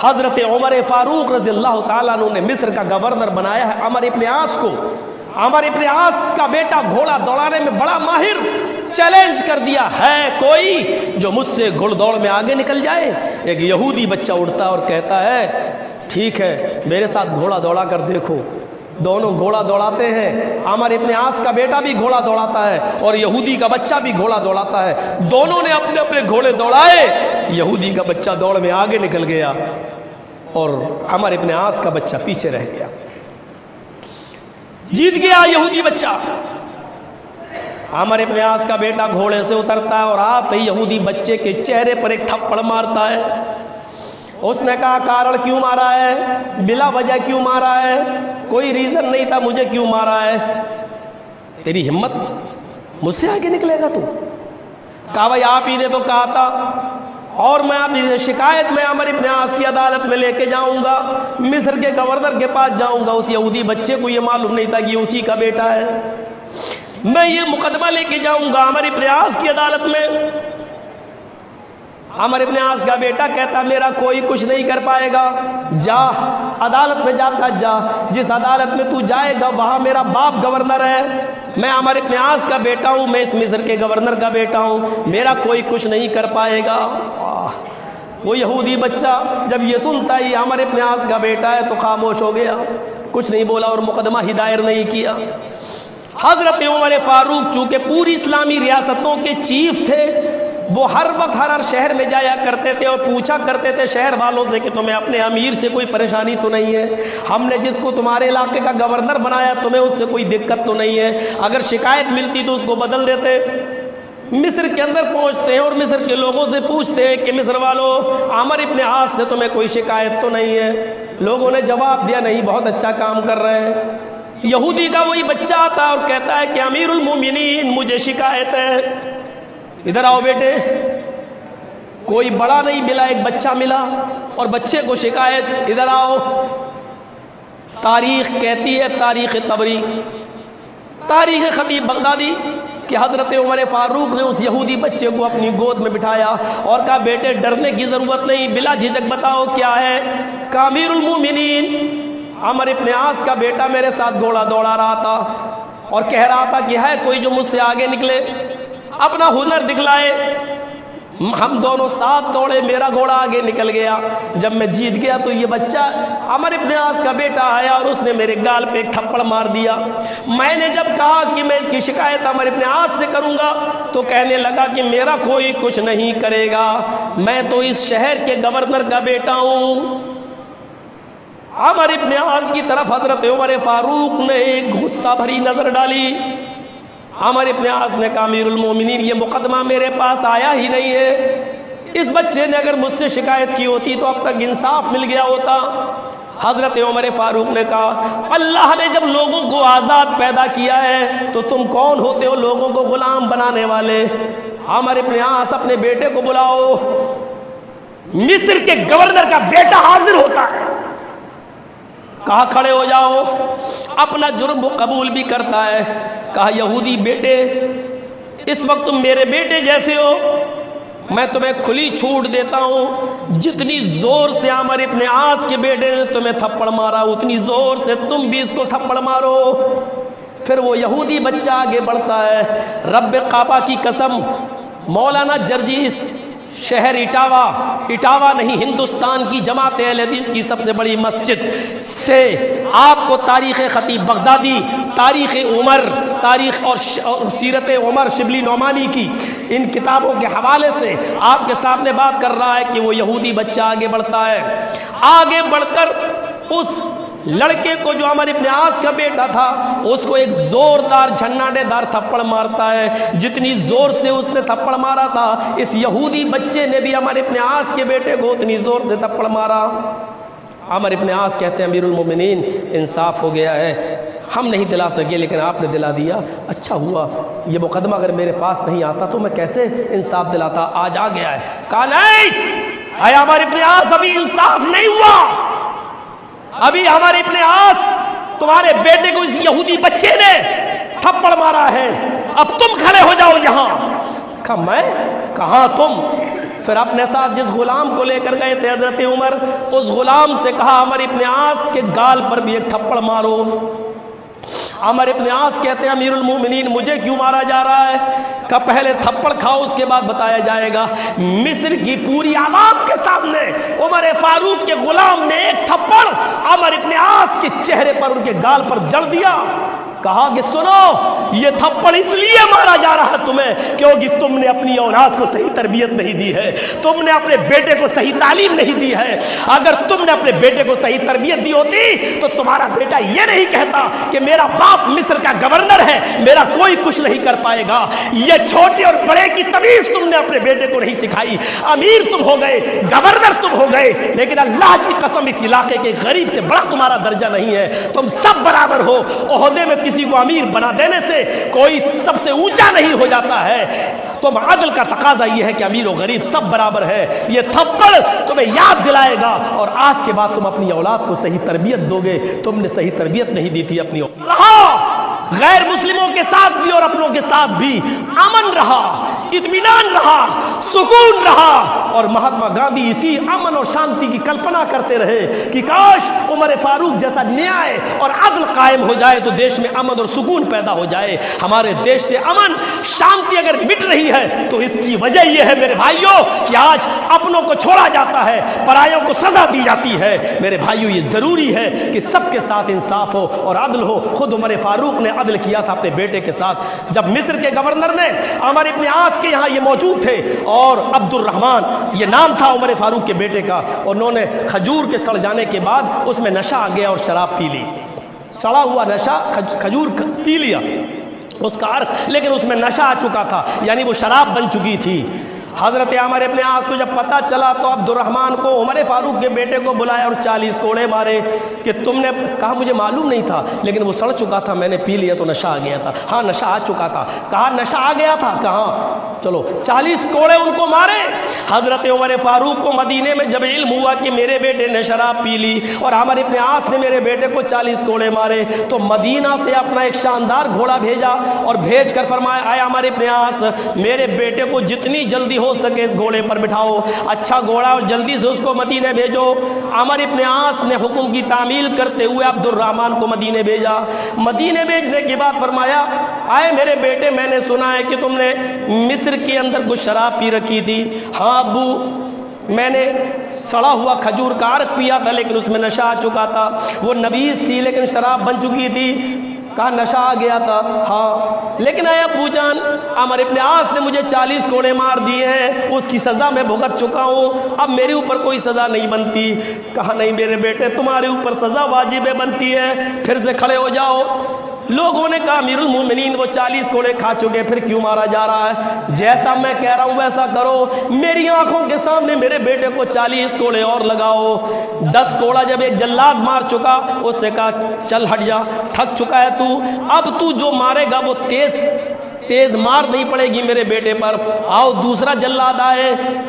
حضرت عمر فاروق رضی اللہ تعالیٰ عنہ نے مصر کا گورنر بنایا ہے عمر ابن عاص کو۔ عمر ابن عاص کا بیٹا گھوڑا دوڑانے میں بڑا ماہر، چیلنج کر دیا ہے کوئی جو مجھ سے گھڑ دوڑ میں آگے نکل جائے۔ ایک یہودی بچہ اٹھتا ہے اور کہتا ہے ٹھیک ہے میرے ساتھ گھوڑا دوڑا کر دیکھو۔ دونوں گھوڑا دوڑاتے ہیں، عمر ابن عاص کا بیٹا بھی گھوڑا دوڑاتا ہے اور یہودی کا بچہ بھی گھوڑا دوڑاتا ہے۔ دونوں نے اپنے اپنے گھوڑے دوڑائے، یہودی کا بچہ دوڑ میں آگے نکل گیا اور عمر ابن عاص کا بچہ پیچھے رہ گیا۔ جیت گیا یہودی بچہ۔ عمر ابن عاص کا بیٹا گھوڑے سے اترتا ہے اور آتے ہی یہودی بچے کے چہرے پر ایک تھپڑ مارتا ہے۔ اس نے کہا کارڑ کیوں مارا ہے؟ بلا وجہ کیوں مارا ہے؟ کوئی ریزن نہیں تھا، مجھے کیوں مارا ہے؟ تیری ہمت، مجھ سے آگے نکلے گا تو؟ کہا بھائی آپ ہی نے تو کہا تھا، اور میں آپ کی شکایت میں عمر ابن عاص کی عدالت میں لے کے جاؤں گا، مصر کے گورنر کے پاس جاؤں گا۔ اس یہودی بچے کو یہ معلوم نہیں تھا کہ یہ اسی کا بیٹا ہے۔ میں یہ مقدمہ لے کے جاؤں گا عمر ابن عاص کی عدالت میں۔ عمر ابن عاص کا بیٹا کہتا میرا کوئی کچھ نہیں کر پائے گا، جا عدالت میں جاتا جا، جس عدالت میں تو جائے گا وہاں میرا باپ گورنر ہے، میں عمر ابن عاص کا بیٹا ہوں، میں اس مصر کے گورنر کا بیٹا ہوں، میرا کوئی کچھ نہیں کر پائے گا۔ وہ یہودی بچہ جب یہ سنتا ہی عمر ابن عاص کا بیٹا ہے تو خاموش ہو گیا، کچھ نہیں بولا اور مقدمہ ہی دائر نہیں کیا۔ حضرت عمر فاروق چونکہ پوری اسلامی ریاستوں کے چیف تھے، وہ ہر وقت ہر شہر میں جایا کرتے تھے اور پوچھا کرتے تھے شہر والوں سے کہ تمہیں اپنے امیر سے کوئی پریشانی تو نہیں ہے؟ ہم نے جس کو تمہارے علاقے کا گورنر بنایا تمہیں اس سے کوئی دقت تو نہیں ہے؟ اگر شکایت ملتی تو اس کو بدل دیتے۔ مصر کے اندر پہنچتے ہیں اور مصر کے لوگوں سے پوچھتے ہیں کہ مصر والوں، عامر ابن عاص سے تمہیں کوئی شکایت تو نہیں ہے؟ لوگوں نے جواب دیا نہیں، بہت اچھا کام کر رہے ہیں۔ یہودی کا وہی بچہ آتا اور کہتا ہے کہ امیر المومنین مجھے شکایت ہے۔ ادھر آؤ بیٹے۔ کوئی بڑا نہیں ملا، ایک بچہ ملا اور بچے کو شکایت، ادھر آؤ۔ تاریخ کہتی ہے، تاریخ طبری، تاریخ خطیب بغدادی، کہ حضرت عمر فاروق نے اس یہودی بچے کو اپنی گود میں بٹھایا اور کہا بیٹے ڈرنے کی ضرورت نہیں، بلا جھجک بتاؤ کیا ہے؟ کہ امیر المومنین عمر ابن عاص کا بیٹا میرے ساتھ گھوڑا دوڑا رہا تھا اور کہہ رہا تھا کہ ہے کوئی جو مجھ سے آگے نکلے، اپنا ہنر دکھلائے۔ ہم دونوں ساتھ دوڑے، میرا گھوڑا آگے نکل گیا، جب میں جیت گیا تو یہ بچہ عمر ابن عاص کا بیٹا آیا اور اس نے میرے گال پہ ایک تھپڑ مار دیا۔ میں نے جب کہا کہ میں اس کی شکایت عمر ابن عاص سے کروں گا تو کہنے لگا کہ میرا کوئی کچھ نہیں کرے گا، میں تو اس شہر کے گورنر کا بیٹا ہوں۔ عمر ابن عاص کی طرف حضرت عمر فاروق نے ایک غصہ بھری نظر ڈالی۔ عمر ابن عاص نے کہا امیر المومنین یہ مقدمہ میرے پاس آیا ہی نہیں ہے، اس بچے نے اگر مجھ سے شکایت کی ہوتی تو اب تک انصاف مل گیا ہوتا۔ حضرت عمر فاروق نے کہا اللہ نے جب لوگوں کو آزاد پیدا کیا ہے تو تم کون ہوتے ہو لوگوں کو غلام بنانے والے؟ عمر ابن عاص اپنے بیٹے کو بلاؤ۔ مصر کے گورنر کا بیٹا حاضر ہوتا ہے، کہا کھڑے ہو جاؤ، اپنا جرم وہ قبول بھی کرتا ہے۔ کہا یہودی بیٹے اس وقت تم میرے بیٹے جیسے ہو، میں تمہیں کھلی چھوٹ دیتا ہوں، جتنی زور سے عمر ابن عاص کے بیٹے نے تمہیں تھپڑ مارا اتنی زور سے تم بھی اس کو تھپڑ مارو۔ پھر وہ یہودی بچہ آگے بڑھتا ہے، رب کعبہ کی قسم، مولانا جرجیس شہر اٹاوا نہیں ہندوستان کی جماعت اہل حدیث کی سب سے بڑی مسجد سے آپ کو تاریخ خطیب بغدادی، تاریخ عمر، تاریخ اور سیرت عمر شبلی نعمانی کی ان کتابوں کے حوالے سے آپ کے سامنے بات کر رہا ہے کہ وہ یہودی بچہ آگے بڑھتا ہے، آگے بڑھ کر اس لڑکے کو جو عمر ابن عاص کا بیٹا تھا اس کو ایک زوردار جھناٹے دار تھپڑ مارتا ہے، جتنی زور سے اس نے تھپڑ مارا تھا اس یہودی بچے نے بھی عمر ابن عاص کے بیٹے کو اتنی زور سے تھپڑ مارا۔ عمر ابن عاص کہتے ہیں امیر المومنین انصاف ہو گیا ہے، ہم نہیں دلا سکے لیکن آپ نے دلا دیا، اچھا ہوا، یہ مقدمہ اگر میرے پاس نہیں آتا تو میں کیسے انصاف دلاتا، آج آ گیا ہے۔ کہا نہیں اے عمر ابن عاص ابھی انصاف نہیں ہوا، ابھی ہمارے ابن عاص تمہارے بیٹے کو اس یہودی بچے نے تھپڑ مارا ہے، اب تم کھڑے ہو جاؤ یہاں۔ کہا میں؟ کہاں تم؟ پھر اپنے ساتھ جس غلام کو لے کر گئے تھے حضرت عمر، اس غلام سے کہا عمر ابن عاص کے گال پر بھی ایک تھپڑ مارو۔ عمر ابن عاص کہتے ہیں امیر المومنین مجھے کیوں مارا جا رہا ہے؟ کہ پہلے تھپڑ کھاؤ اس کے بعد بتایا جائے گا۔ مصر کی پوری عوام کے سامنے عمر فاروق کے غلام نے ایک تھپڑ عمر ابن عاص کے چہرے پر ان کے گال پر جڑ دیا، کہا کہ سنو یہ تھپڑ اس لیے مارا جا رہا ہے تمہیں کیونکہ تم نے اپنی اولاد کو صحیح تربیت نہیں دی ہے، تم نے اپنے بیٹے کو صحیح تعلیم نہیں دی ہے، اگر تم نے اپنے بیٹے کو صحیح تربیت دی ہوتی تو تمہارا بیٹا یہ نہیں کہتا کہ میرا باپ مصر کا گورنر ہے میرا کوئی کچھ نہیں کر پائے گا۔ یہ چھوٹے اور بڑے کی تمیز تم نے اپنے بیٹے کو نہیں سکھائی، امیر تم ہو گئے، گورنر تم ہو گئے، لیکن اللہ کی قسم اس علاقے کے غریب سے بڑا تمہارا درجہ نہیں ہے، تم سب برابر ہو، عہدے میں کسی کو امیر بنا دینے سے کوئی سب سے اونچا نہیں ہو جاتا ہے، تم عدل کا تقاضا یہ ہے کہ امیر و غریب سب برابر ہے۔ یہ تھپڑ تمہیں یاد دلائے گا اور آج کے بعد تم اپنی اولاد کو صحیح تربیت دو گے، تم نے صحیح تربیت نہیں دی تھی اپنی اولاد۔ غیر مسلموں کے ساتھ بھی اور اپنوں کے ساتھ بھی امن رہا، اطمینان رہا، سکون رہا، اور مہاتما گاندھی اسی امن اور شانتی کی کلپنا کرتے رہے کہ کاش عمر فاروق جیسا نیائے اور عدل قائم ہو جائے تو دیش میں امن اور سکون پیدا ہو جائے۔ ہمارے دیش سے امن شانتی اگر مٹ رہی ہے تو اس کی وجہ یہ ہے میرے بھائیوں کہ آج اپنوں کو چھوڑا جاتا ہے، پرایوں کو سزا دی جاتی ہے۔ میرے بھائیوں یہ ضروری ہے کہ سب کے ساتھ انصاف ہو اور عدل ہو۔ خود عمر فاروق نے عدل کیا تھا اپنے بیٹے کے ساتھ، جب مصر کے گورنر نے عمر ابن عاص کے یہاں یہ موجود تھے اور عبد الرحمن یہ نام تھا عمر فاروق کے بیٹے کا، اور انہوں نے کھجور کے سڑ جانے کے بعد اس میں نشہ آ گیا اور شراب پی لی، سڑا ہوا نشہ کھجور پی لیا اس کا عرق، لیکن اس میں نشہ آ چکا تھا، یعنی وہ شراب بن چکی تھی۔ حضرت عمر ابن عاص کو جب پتہ چلا تو عبد الرحمن کو عمر فاروق کے بیٹے کو بلایا اور 40 کوڑے مارے کہ تم نے کہا مجھے معلوم نہیں تھا لیکن وہ سڑ چکا تھا، میں نے پی لیا تو نشہ آ گیا تھا۔ ہاں نشہ آ چکا تھا۔ کہا نشہ آ گیا تھا؟ کہاں؟ چلو 40 کوڑے ان کو مارے۔ حضرت عمر فاروق کو مدینے میں جب علم ہوا کہ میرے بیٹے نے شراب پی لی اور عمر ابن عاص نے میرے بیٹے کو 40 کوڑے مارے، تو مدینہ سے اپنا ایک شاندار گھوڑا بھیجا اور بھیج کر فرمایا اے عمر ابن عاص میرے بیٹے کو جتنی جلدی ہو سکے اس گھوڑے پر بٹھاؤ، اچھا گھوڑا، اور جلدی سے اس کو مدینے بھیجو۔ عمر ابن عاص نے حکم کی تعمیل کرتے ہوئے عبد الرحمن کو مدینے بھیجا۔ مدینے بھیجنے کے بعد فرمایا آئے میرے بیٹے میں نے سنا ہے کہ تم نے مصر کے اندر کچھ شراب پی رکھی تھی۔ ہاں ابو میں نے سڑا ہوا کھجور کا عرق پیا تھا لیکن اس میں نشہ آ چکا تھا، وہ نبیذ تھی لیکن شراب بن چکی تھی۔ کہا نشہ آ گیا تھا؟ ہاں لیکن اے ابو جان عمر ابن عاص نے مجھے 40 کوڑے مار دیے ہیں، اس کی سزا میں بھگت چکا ہوں، اب میرے اوپر کوئی سزا نہیں بنتی۔ کہا نہیں میرے بیٹے تمہارے اوپر سزا واجب بنتی ہے، پھر سے کھڑے ہو جاؤ۔ لوگوں نے کہا امیر المومنین وہ 40 کوڑے کھا چکے پھر کیوں مارا جا رہا ہے؟ جیسا میں کہہ رہا ہوں ویسا کرو، میری آنکھوں کے سامنے میرے بیٹے کو 40 کوڑے اور لگاؤ۔ 10 کوڑا جب ایک جلاد مار چکا اس سے کہا چل ہٹ جا، تھک چکا ہے تو، اب تو جو مارے گا وہ تیز مار نہیں پڑے گی میرے بیٹے پر۔ آؤ دوسرا جلاد آئے،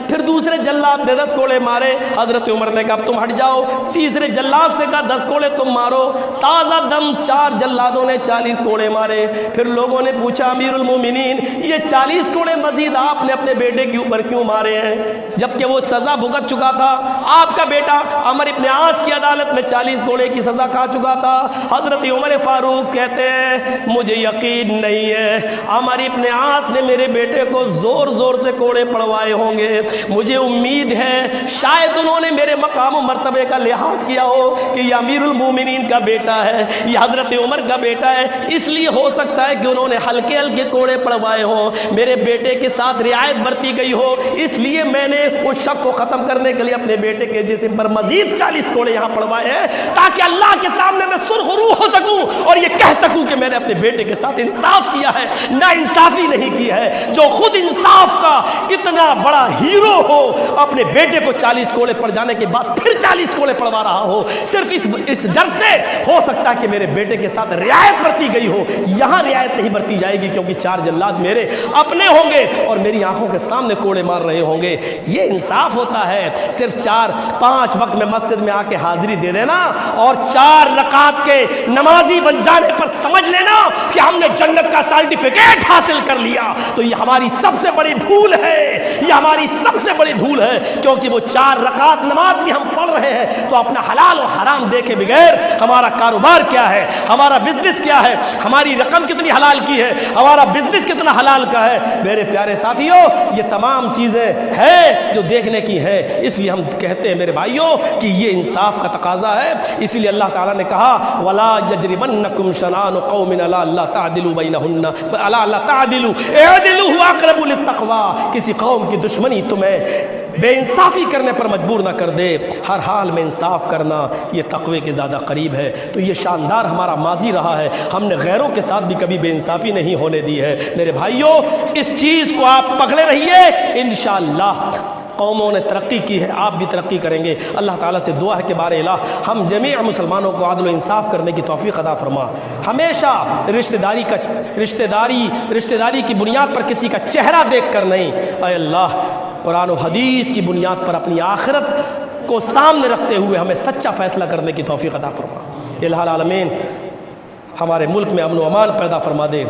پھر دوسرے جلاد نے 10 کوڑے مارے۔ حضرت عمر نے کہا اب تم ہٹ جاؤ۔ تیسرے جلاد سے کہا 10 کوڑے تم مارو۔ تازہ دم 4 جلادوں نے 40 کوڑے مارے۔ پھر لوگوں نے پوچھا امیر المومنین یہ 40 کوڑے مزید آپ نے اپنے بیٹے کے اوپر کیوں مارے ہیں جبکہ وہ سزا بھگت چکا تھا؟ آپ کا بیٹا عمر ابن عاص کی عدالت میں 40 کوڑے کی سزا کھا چکا تھا۔ حضرت عمر فاروق کہتے ہیں مجھے یقین نہیں ہے عمر ابن عاص نے میرے بیٹے کو زور زور سے کوڑے پڑوائے ہوں گے، مجھے امید ہے شاید انہوں نے میرے مقام و مرتبے کا لحاظ کیا ہو کہ یہ امیر المومنین کا بیٹا ہے، یہ حضرت عمر کا بیٹا ہے، اس لیے ہو سکتا ہے کہ انہوں نے ہلکے ہلکے کوڑے پڑوائے ہوں، میرے بیٹے کے ساتھ رعایت برتی گئی ہو، اس لیے میں نے اس شک کو ختم کرنے کے لیے اپنے بیٹے کے جسم پر مزید 40 کوڑے یہاں پڑوائے ہیں تاکہ اللہ کے سامنے میں سرخ روح ہو سکوں اور یہ کہہ سکوں کہ میں نے اپنے بیٹے کے ساتھ انصاف کیا ہے، نہ انصافی نہیں کی ہے۔ جو خود انصاف کا اتنا بڑا ہیرو ہو اپنے بیٹے کو 40 کوڑے پڑ جانے کے بعد پھر 40 کوڑے پڑوا رہا ہو صرف اس ڈر سے ہو سکتا ہے کہ میرے بیٹے کے ساتھ رعایت برتی گئی ہو، یہاں رعایت نہیں برتی جائے گی کیونکہ 4 جلاد میرے اپنے ہوں گے اور میری آنکھوں کے سامنے کوڑے مار رہے ہوں گے۔ یہ انصاف ہوتا ہے۔ صرف 4-5 وقت میں مسجد میں آ کے حاضری دے دینا اور 4 رکعت کے نمازی بن جانے پر سمجھ لینا کہ ہم نے جنت کا سرٹیفکیٹ حاصل کر لیا، تو یہ ہماری سب سے بڑی بھول ہے، یہ ہماری سب سے بڑی بھول ہے، کیونکہ وہ 4 رکعت نماز بھی ہم پڑھ رہے ہیں تو اپنا حلال و حرام دیکھے بغیر ہمارا کاروبار کیا ہے، ہمارا بزنس کیا ہے، ہماری رقم کتنی حلال کی ہے، ہمارا بزنس کتنا حلال کا ہے۔ میرے پیارے ساتھیوں یہ تمام چیزیں ہیں جو دیکھنے کی ہیں، اس لیے ہم کہتے ہیں میرے بھائیوں کہ یہ انصاف کا تقاضا ہے۔ اسی لیے اللہ تعالیٰ نے کہا وَلَا يَجْرِمَنَّكُمْ شَنَآنُ قَوْمٍ عَلَىٰ أَلَّا تَعْدِلُوا بَيْنَهُنَّ أَلَا أَلَّا تَعْدِلُوا اعْدِلُوا هُوَ أَقْرَبُ لِلتَّقْوَىٰ۔ کسی قوم کی دشمنی تمہیں بے انصافی کرنے پر مجبور نہ کر دے، ہر حال میں انصاف کرنا یہ تقوی کے زیادہ قریب ہے۔ تو یہ شاندار ہمارا ماضی رہا ہے، ہم نے غیروں کے ساتھ بھی کبھی بے انصافی نہیں ہونے دی ہے۔ میرے بھائیوں اس چیز کو آپ پکڑے رہیے، انشاءاللہ قوموں نے ترقی کی ہے، آپ بھی ترقی کریں گے۔ اللہ تعالیٰ سے دعا ہے کہ بار الہ ہم جمیع مسلمانوں کو عدل و انصاف کرنے کی توفیق عطا فرما۔ ہمیشہ رشتہ داری کی بنیاد پر کسی کا چہرہ دیکھ کر نہیں، اے اللہ قرآن و حدیث کی بنیاد پر اپنی آخرت کو سامنے رکھتے ہوئے ہمیں سچا فیصلہ کرنے کی توفیق عطا فرما۔ الہ العالمین ہمارے ملک میں امن و امان پیدا فرما دے،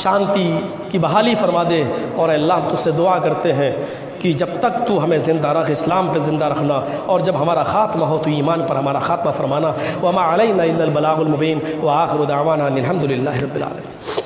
شانتی کی بحالی فرما دے، اور اللہ تجھ سے دعا کرتے ہیں کہ جب تک تو ہمیں زندہ رکھ، اسلام پہ زندہ رکھنا، اور جب ہمارا خاتمہ ہو تو ایمان پر ہمارا خاتمہ فرمانا۔ وما علینا الا البلاغ المبین، وآخر دعوانا الحمد للہ رب العالمین۔